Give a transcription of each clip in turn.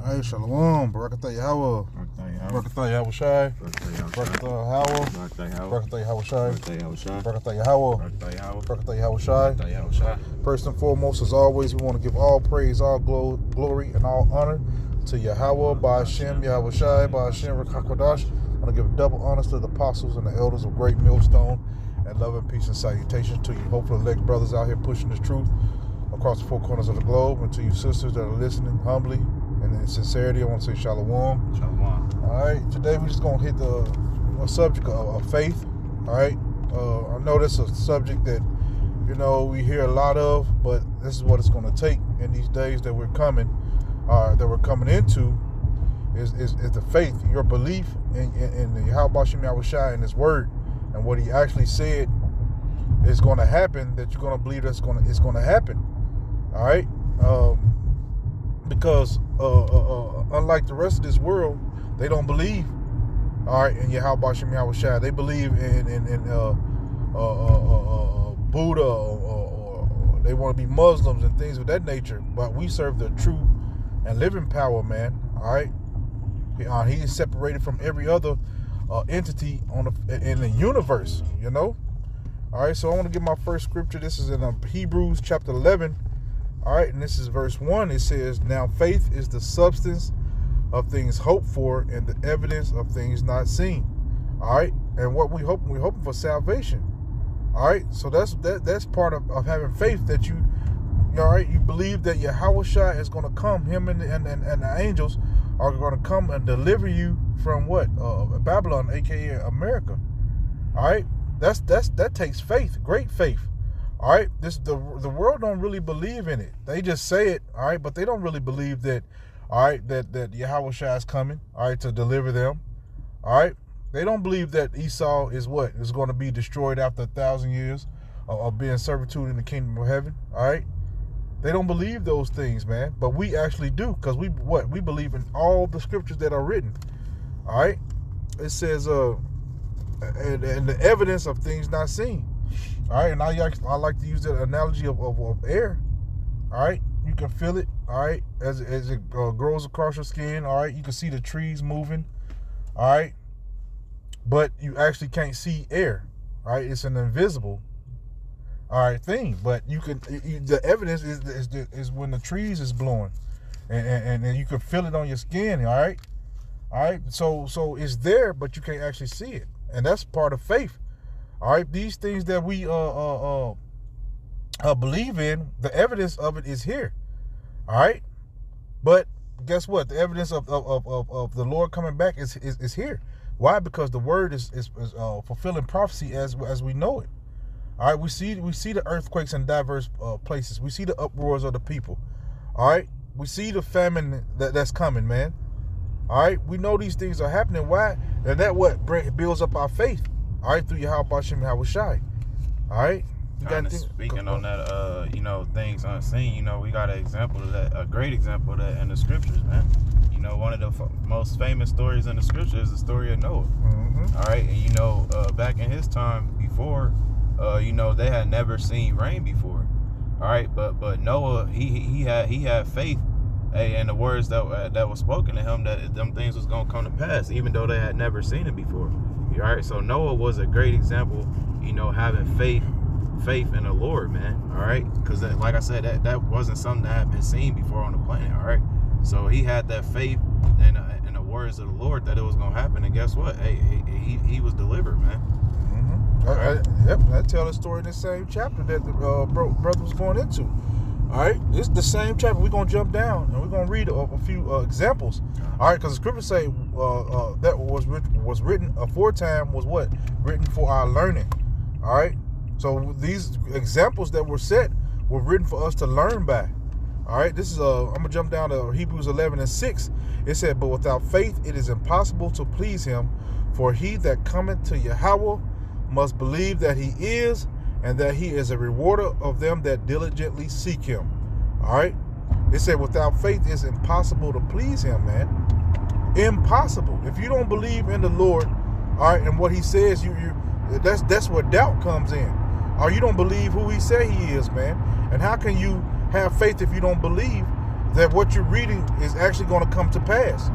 Hey, Shalom, Barakatah Yahweh, Barakatah Yahweh Shai, Barakatah Yahweh, Barakatah Yahweh Shai, Barakatah Yahweh, Barakatah Yahweh Shai. First and foremost, as always, we want to give all praise, all glory, and all honor to Yahweh, by Hashem, Yahweh Shai, by Hashem, Rekakodash. I want to give double honors to the apostles and the elders of Great Millstone, and love and peace and salutations to you hopeful elect brothers out here pushing the truth across the four corners of the globe, and to you sisters that are listening humbly and in sincerity. I want to say shalom. Shalom. All right, today we're just going to hit the subject of faith. All right, I know this is a subject that, we hear a lot of, but this is what it's going to take in these days that we're coming into is the faith, your belief in the Yahweh Shem Yahweh Shai and His Word and what He actually said is going to happen, that you're going to believe it's going to happen. All right, because unlike the rest of this world, they don't believe, all right, in Yahweh Shem Yahweh Shai. They believe in Buddha, or they want to be Muslims and things of that nature. But we serve the true and living power, man. All right, He is separated from every other entity in the universe. All right, so I want to give my first scripture. This is in Hebrews chapter 11. All right, and this is verse 1. It says, "Now faith is the substance of things hoped for and the evidence of things not seen." All right, and what we're hoping for salvation. All right, so that's part of having faith, that you believe that Yahweh Shai is going to come. Him and the angels are going to come and deliver you from what? Babylon, aka America. All right, that takes faith, great faith. All right, the world don't really believe in it. They just say it, all right, but they don't really believe that, all right, that Yahweh Shai is coming, all right, to deliver them. All right, they don't believe that Esau is going to be destroyed after 1,000 years of being servitude in the kingdom of heaven. All right, they don't believe those things, man, but we actually do, because we believe in all the scriptures that are written. All right, it says and the evidence of things not seen. All right, and I like to use that analogy of air. All right, you can feel it. All right, as it grows across your skin. All right, you can see the trees moving. All right, but you actually can't see air. All right, it's an invisible, all right, thing. But the evidence is when the trees is blowing, and you can feel it on your skin. All right, so it's there, but you can't actually see it, and that's part of faith. All right, these things that we believe in, the evidence of it is here. All right, but guess what? The evidence of the Lord coming back is here. Why? Because the word is fulfilling prophecy as we know it. All right, we see the earthquakes in diverse places. We see the uproars of the people. All right, we see the famine that's coming, man. All right, we know these things are happening. Why? And that builds up our faith. All right, through Yahweh Shem Yahweh Shai. All right. Speaking on that, things unseen. We got an example of that, a great example of that in the scriptures, man. One of the most famous stories in the scriptures is the story of Noah. Mm-hmm. All right, and back in his time before, they had never seen rain before. All right, but Noah, he had faith, and the words that was spoken to him, that them things was gonna come to pass, even though they had never seen it before. All right, so Noah was a great example, having faith in the Lord, man. All right, because like I said, that wasn't something that had been seen before on the planet. All right, so he had that faith in the words of the Lord that it was gonna happen, and guess what? Hey, he was delivered, man. Mm-hmm. All right. Yep, I tell the story in the same chapter that the brother was going into. All right, it's the same chapter. We're gonna jump down and we're gonna read a few examples. All right, because the scriptures say that was written aforetime was what? Written for our learning. All right, so these examples that were set were written for us to learn by. All right, this is I'm gonna jump down to Hebrews 11:6. It said, "But without faith it is impossible to please Him, for he that cometh to Yahweh must believe that He is, and that He is a rewarder of them that diligently seek Him." All right, it said without faith it's impossible to please Him, man. Impossible. If you don't believe in the Lord, all right, and what He says, that's where doubt comes in. Or you don't believe who He said He is, man. And how can you have faith if you don't believe that what you're reading is actually going to come to pass,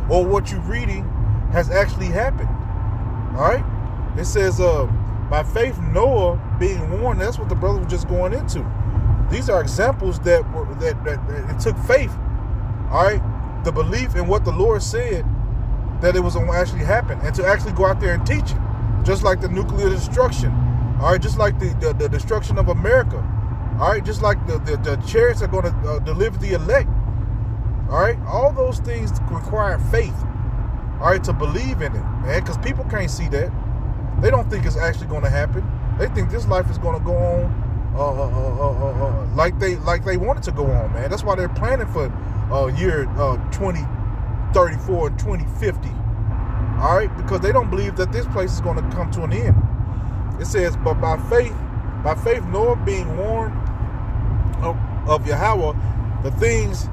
or what you're reading has actually happened. All right? It says, by faith Noah being warned. That's what the brother was just going into. These are examples that it took faith. All right, the belief in what the Lord said, that it was going to actually happen, and to actually go out there and teach it, just like the nuclear destruction. All right, just like the destruction of America. All right, just like the chariots are going to deliver the elect. All right, all those things require faith. All right, to believe in it, man, because people can't see that. They don't think it's actually going to happen. They think this life is going to go on like they want it to go on, man. That's why they're planning for year 2034 and 2050. All right, because they don't believe that this place is going to come to an end. It says, but by faith Noah being warned of Yahweh, the things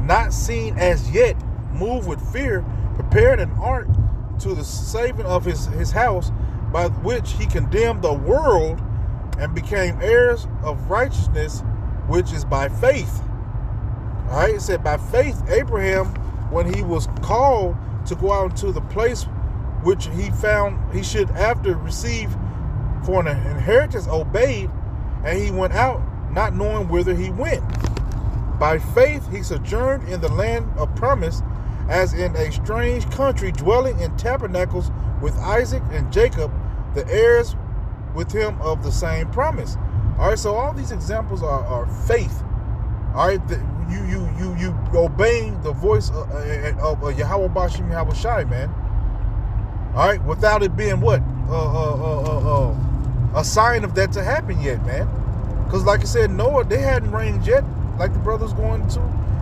not seen as yet, moved with fear, prepared an ark to the saving of his house, by which he condemned the world and became heirs of righteousness, which is by faith. All right, it said, by faith Abraham, when he was called to go out into the place which he found he should after receive for an inheritance, obeyed, and he went out, not knowing whither he went. By faith he sojourned in the land of promise, as in a strange country, dwelling in tabernacles with Isaac and Jacob, the heirs with him of the same promise. All right, so all these examples are faith. All right, you obeying the voice of Yahweh Bashim Yahweh Shai, man. All right, without it being what a sign of that to happen yet, man. Because like I said, Noah, they hadn't rained yet. Like the brother's going to,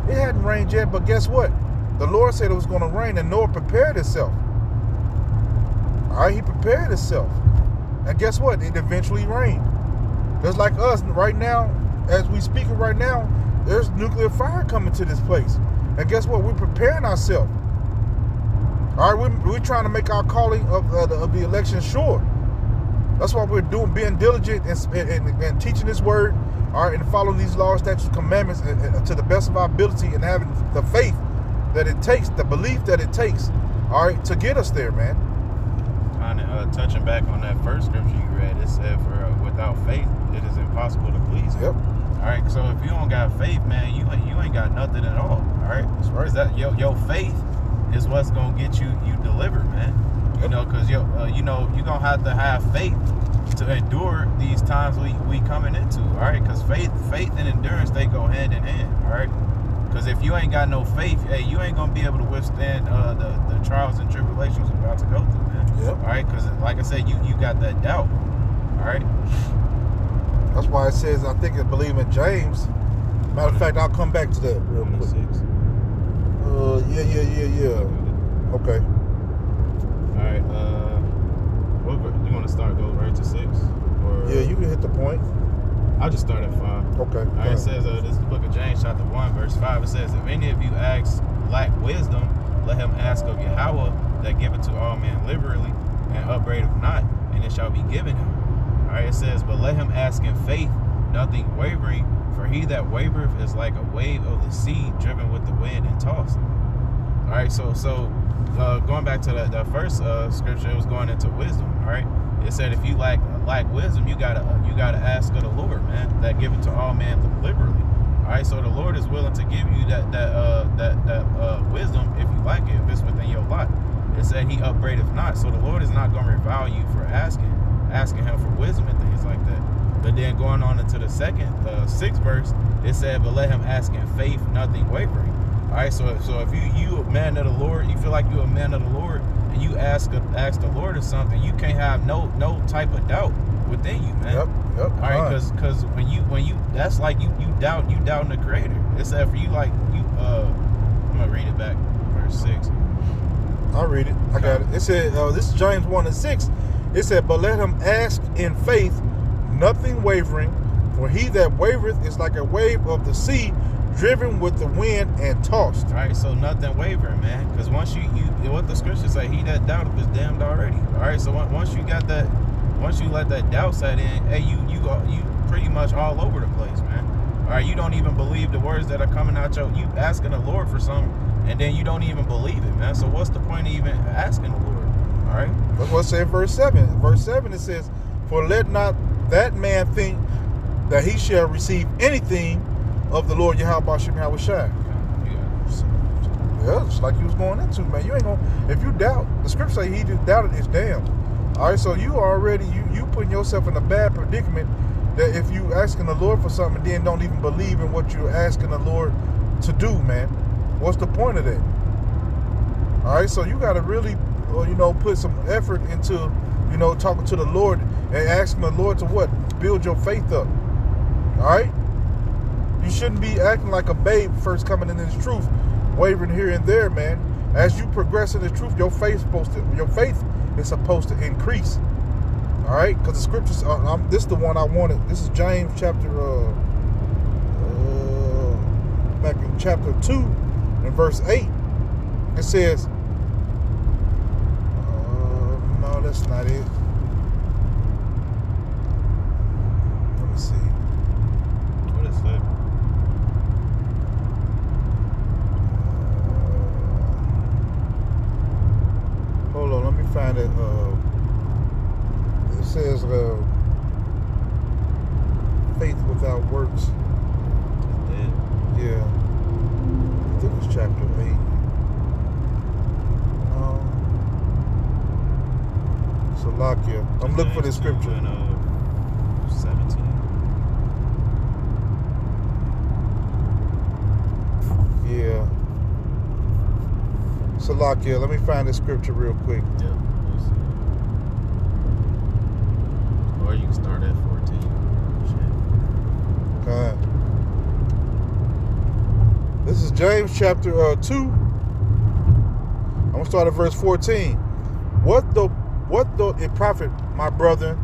it hadn't rained yet. But guess what? The Lord said it was going to rain, and Noah prepared himself. All right, he prepared himself. And guess what? It eventually rained. Just like us right now, as we speak right now, there's nuclear fire coming to this place. And guess what? We're preparing ourselves. All right, we're trying to make our calling of the election sure. That's why we're doing, being diligent and teaching this word, all right, and following these laws, statutes, commandments to the best of our ability, and having the faith that it takes, the belief that it takes, all right, to get us there, man. Touching back on that first scripture you read, it said, "For without faith, it is impossible to please Him." Yep. All right. So if you don't got faith, man, you ain't got nothing at all. All right. That's right. Is that your faith is what's gonna get you delivered, man. Yep. You know, because you're gonna have to have faith to endure these times we coming into. All right. Because faith and endurance, they go hand in hand. All right. Because if you ain't got no faith, hey, you ain't gonna be able to withstand the trials and tribulations we're about to go through, man. Yep. All right, because like I said, you got that doubt. All right. That's why it says, I think, I believe in James. Matter of fact, I'll come back to that real quick. Yeah. Okay. All right. You want to start go right to 6? Or yeah, you can hit the point. I'll just start at 5. Okay. All right. It says this is the book of James, chapter 1, verse 5. It says, "If any of you lack wisdom, let him ask of Yahweh, that giveth to all men liberally, and upbraideth not, and it shall be given him." All right. It says, "But let him ask in faith, nothing wavering. For he that wavereth is like a wave of the sea, driven with the wind and tossed." All right. So going back to that first scripture, it was going into wisdom. All right. It said, if you lack wisdom, you gotta ask of the Lord, man, that giveth to all men liberally. All right. So the Lord is willing to give you that wisdom if you like it, if it's within your lot. It said He upbraideth not. So the Lord is not going to revile you for asking Him for wisdom and things like that. But then going on into the second 6th verse, it said, "But let him ask in faith, nothing wavering." All right, so if you a man of the Lord, you feel like you're a man of the Lord, and you ask the Lord of something, you can't have no type of doubt within you, man. Yep. All right, because when you that's like you doubting the Creator. It said for you, like you I'm gonna read it back, verse 6. I'll read it. I got it. It said, this is James 1:6. It said, "But let him ask in faith, nothing wavering, for he that wavereth is like a wave of the sea, driven with the wind and tossed." All right, so nothing wavering, man. Because once you what the scriptures say, he that doubteth is damned already. All right, so once you got that, once you let that doubt set in, hey, you pretty much all over the place, man. All right, you don't even believe the words that are coming out you asking the Lord for something, and then you don't even believe it, man. So what's the point of even asking the Lord? All right. That's what it says in verse 7. Verse 7 it says, "For let not that man think that he shall receive anything of the Lord Yahweh Bashim Yahushai." Yeah, just like you was going into, man. You ain't gonna, if you doubt, the scripture say he just doubted is damned. All right, so you already, you putting yourself in a bad predicament that if you asking the Lord for something and then don't even believe in what you're asking the Lord to do, man, what's the point of that? All right, so you got to really, put some effort into, talking to the Lord and asking the Lord to what? Build your faith up. All right? You shouldn't be acting like a babe first coming into this truth, wavering here and there, man. As you progress in the truth, your faith is supposed to increase. All right? Because the scriptures, this is the one I wanted. This is James chapter, back in chapter 2 and verse 8. It says, no, that's not it. Let me see. What is that? Hold on, let me find it. It says, faith without works. Yeah. I think it's chapter 8. Salakia. I'm looking for the scripture. 17. Yeah. Salakia. Let me find the scripture real quick. Yeah. Or you can start at 14. Okay. This is James chapter 2. I'm going to start at verse 14. What though it profit, my brother,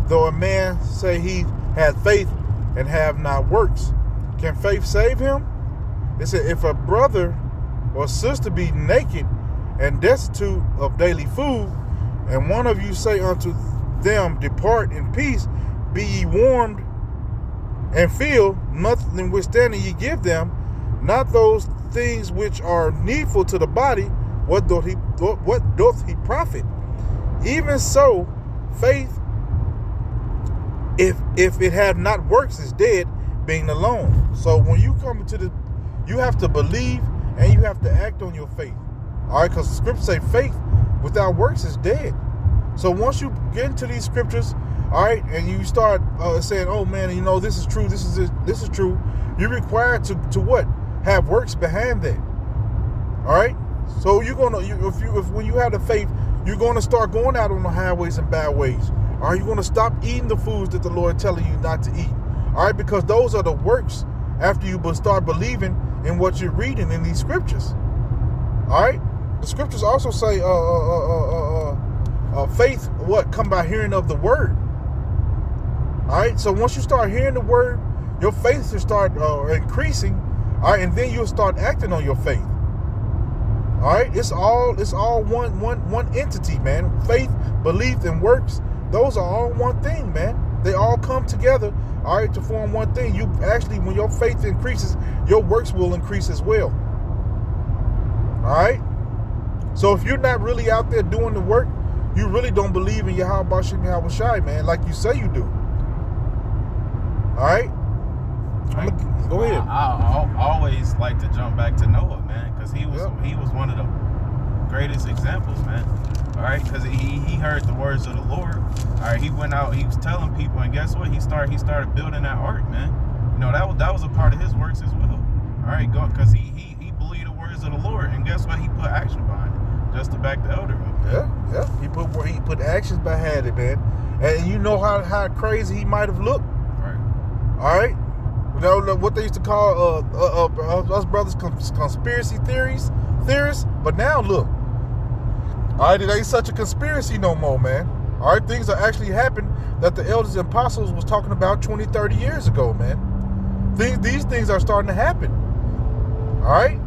though a man say he hath faith and have not works? Can faith save him? It said, if a brother or sister be naked and destitute of daily food, and one of you say unto them, depart in peace, be ye warmed and filled, notwithstanding ye give them not those things which are needful to the body, what doth he profit? Even so, faith, if it have not works, is dead, being alone. So when you come into this, you have to believe and you have to act on your faith. All right, because the scriptures say faith without works is dead. So once you get into these scriptures, all right, and you start saying, "Oh man, this is true. This is true." You're required to what? Have works behind that. All right. So you're gonna when you have the faith, you're gonna start going out on the highways and byways. Are you gonna stop eating the foods that the Lord is telling you not to eat? All right, because those are the works after you start believing in what you're reading in these scriptures. All right. The scriptures also say, faith come by hearing of the word. All right. So once you start hearing the word, your faith will start increasing. All right, and then you'll start acting on your faith. All right, it's all one entity, man. Faith, belief, and works, those are all one thing, man. They all come together, all right, to form one thing. You actually, when your faith increases, your works will increase as well. All right. So if you're not really out there doing the work, you really don't believe in Yahweh Bashim Yahushai, man, like you say you do. All right. Go ahead. I always like to jump back to Noah, man, because he was one of the greatest examples, man. All right, because he heard the words of the Lord. All right, he went out, he was telling people, and guess what? He started building that ark, man. That was a part of his works as well. All right, because he believed the words of the Lord, and guess what? He put action behind it, just to back the elder up. Yeah. He put actions behind it, man. And you know how crazy he might have looked. Right. All right. What they used to call us brothers conspiracy theorists. But now look, all right, it ain't such a conspiracy no more, man. All right, things are actually happening that the elders and apostles was talking about 20, 30 years ago, man. These things are starting to happen. All right,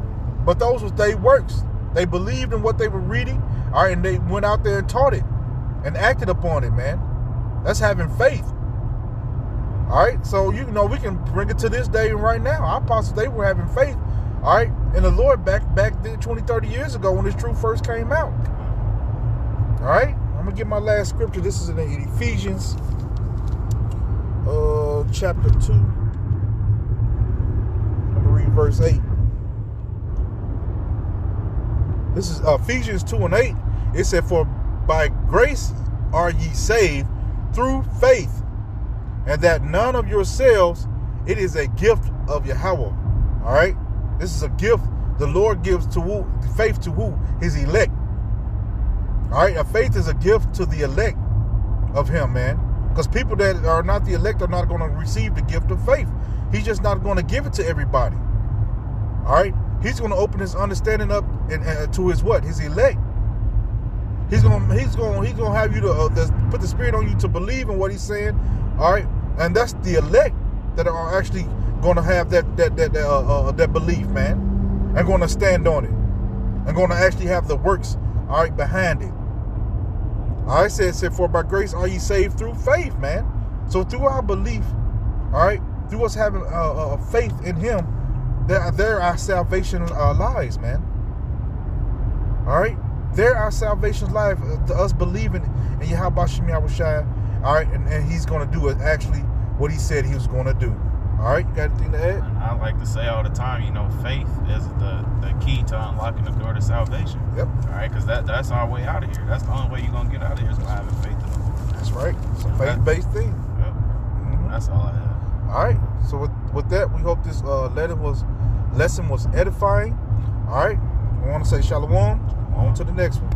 but those was their works. They believed in what they were reading, all right, and they went out there and taught it and acted upon it, man. That's having faith. All right, so we can bring it to this day and right now. Our apostles, they were having faith, all right, in the Lord back then 20, 30 years ago when this truth first came out. All right, I'm gonna get my last scripture. This is in Ephesians chapter 2. I'm gonna read verse 8. This is Ephesians 2:8. It said, "For by grace are ye saved through faith, and that none of yourselves, it is a gift of Yahweh." All right, this is a gift the Lord gives to who? Faith to who? His elect. All right, a faith is a gift to the elect of Him, man. Because people that are not the elect are not going to receive the gift of faith. He's just not going to give it to everybody. All right, He's going to open His understanding up and to His what? His elect. He's going to have you to put the Spirit on you to believe in what He's saying. All right, and that's the elect that are actually going to have that belief, man, and going to stand on it, and going to actually have the works, all right, behind it. I said, "For by grace are ye saved through faith," man. So through our belief, all right, through us having faith in Him, there our salvation lies, man. All right, there our salvation lies, to us believing in Yahweh Shem Yahushua. All right, and He's going to do actually what He said He was going to do. All right, you got anything to add? I like to say all the time, faith is the key to unlocking the door to salvation. Yep. All right, because that's our way out of here. That's the only way you're going to get out of here is by having faith in the Lord. That's right. It's a faith-based thing. Yep. Mm-hmm. That's all I have. All right. So with that, we hope this lesson was edifying. All right. I want to say shalom. On to the next one.